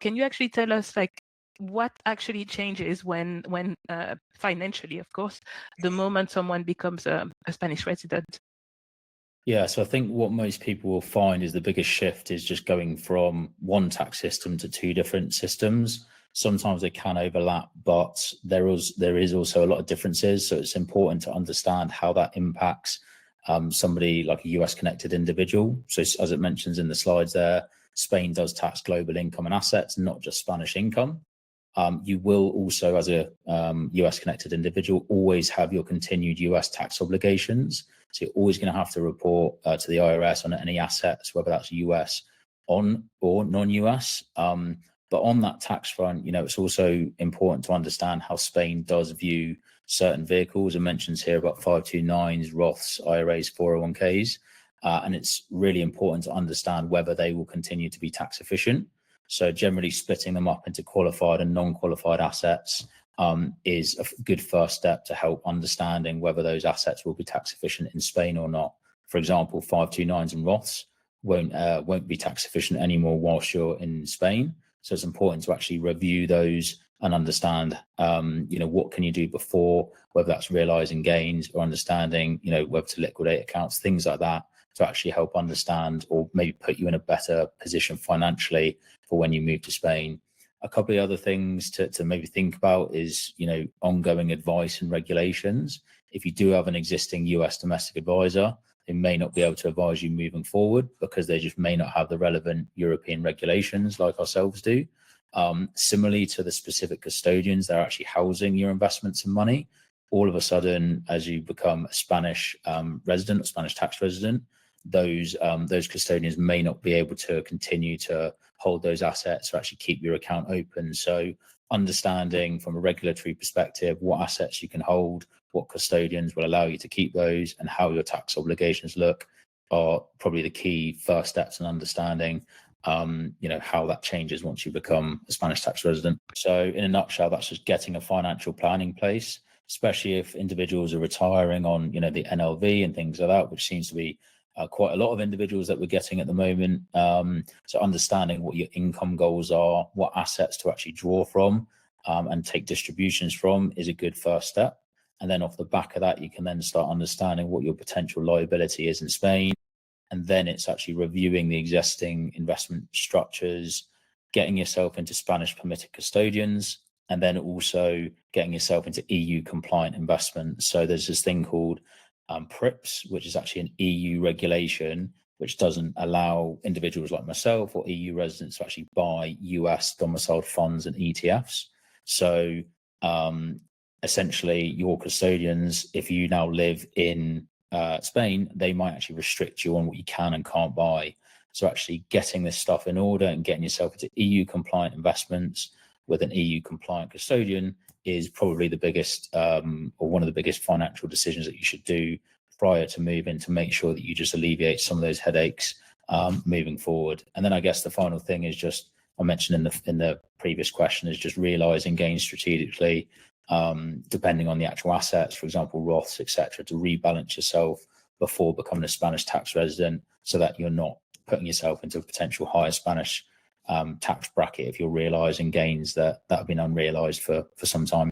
can you actually tell us like what actually changes when financially, of course, the moment someone becomes a Spanish resident? Yeah, so I think what most people will find is the biggest shift is just going from one tax system to two different systems. Sometimes they can overlap, but there is also a lot of differences. So it's important to understand how that impacts somebody like a US connected individual. So as it mentions in the slides there, Spain does tax global income and assets, not just Spanish income. You will also, as a US connected individual, always have your continued US tax obligations. So you're always going to have to report to the IRS on any assets, whether that's US on or non-US. But on that tax front, it's also important to understand how Spain does view certain vehicles. It mentions here about 529s, Roths, IRAs, 401ks. And it's really important to understand whether they will continue to be tax efficient. So generally splitting them up into qualified and non-qualified assets is a good first step to help understanding whether those assets will be tax efficient in Spain or not. For example, 529s and Roths won't be tax efficient anymore whilst you're in Spain. So it's important to actually review those and understand, what can you do before, whether that's realizing gains or understanding, whether to liquidate accounts, things like that, to actually help understand or maybe put you in a better position financially for when you move to Spain. A couple of other things to maybe think about is, ongoing advice and regulations. If you do have an existing US domestic advisor, they may not be able to advise you moving forward because they just may not have the relevant European regulations like ourselves do. Similarly to the specific custodians, they're actually housing your investments and money. All of a sudden, as you become a Spanish resident, or Spanish tax resident, those custodians may not be able to continue to hold those assets or actually keep your account open. So understanding from a regulatory perspective what assets you can hold, what custodians will allow you to keep those, and how your tax obligations look are probably the key first steps in understanding how that changes once you become a Spanish tax resident. So in a nutshell, that's just getting a financial plan in place, especially if individuals are retiring on the NLV and things like that, which seems to be quite a lot of individuals that we're getting at the moment. So understanding what your income goals are, what assets to actually draw from and take distributions from is a good first step. And then off the back of that, you can then start understanding what your potential liability is in Spain. And then it's actually reviewing the existing investment structures, getting yourself into Spanish permitted custodians, and then also getting yourself into EU compliant investments. So there's this thing called PRIPS, which is actually an EU regulation, which doesn't allow individuals like myself or EU residents to actually buy US domiciled funds and ETFs. So essentially your custodians, if you now live in Spain, they might actually restrict you on what you can and can't buy. So actually getting this stuff in order and getting yourself into EU compliant investments with an EU compliant custodian is probably the biggest or one of the biggest financial decisions that you should do prior to moving, to make sure that you just alleviate some of those headaches moving forward. And then I guess the final thing is just, I mentioned in the previous question, is just realizing gains strategically, depending on the actual assets, for example, Roths, etc., to rebalance yourself before becoming a Spanish tax resident, so that you're not putting yourself into a potential higher Spanish tax bracket if you're realizing gains that have been unrealized for some time.